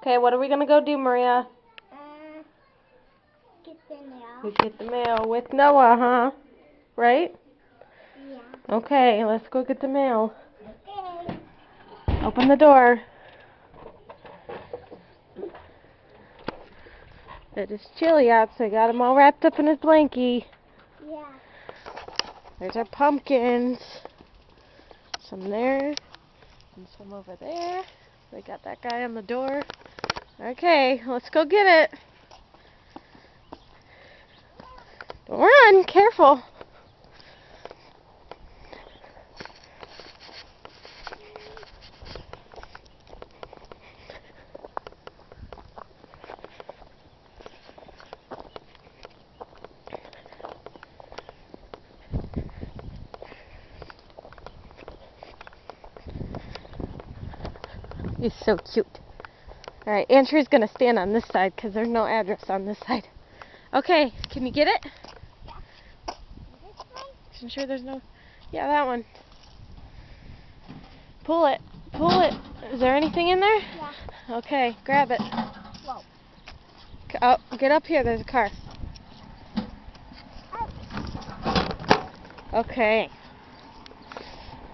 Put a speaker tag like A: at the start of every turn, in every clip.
A: Okay, what are we gonna go do, Maria?
B: Get the mail.
A: We get the mail with Noah, huh? Right?
B: Yeah.
A: Okay, let's go get the mail.
B: Okay.
A: Open the door. It is chilly out, so I got him all wrapped up in his blankie.
B: Yeah.
A: There's our pumpkins. Some there, and some over there. They got that guy on the door. Okay, let's go get it. Don't run, careful. He's so cute. Alright, Andrew's going to stand on this side because there's no address on this side. Okay, can you get it?
B: Yeah. This one?
A: I'm sure there's no... Yeah, that one. Pull it. Pull it. Is there anything in there?
B: Yeah.
A: Okay, grab it.
B: Whoa.
A: Oh, get up here. There's a car. Okay.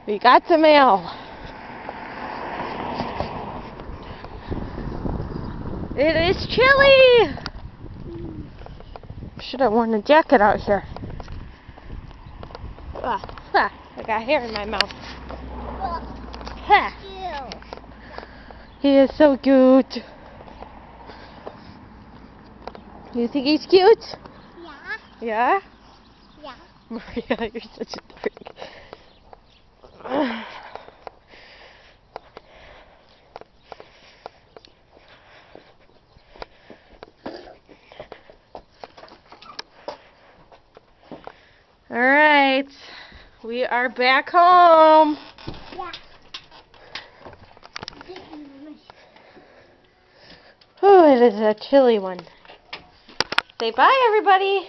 A: We got the mail. It is chilly. Should have worn a jacket out here. I got hair in my mouth. Ha. He is so cute. You think he's cute?
B: Yeah.
A: Yeah?
B: Yeah.
A: Maria, you're such a freak. Alright, we are back home.
B: Yeah.
A: Oh, it is a chilly one. Say bye, everybody.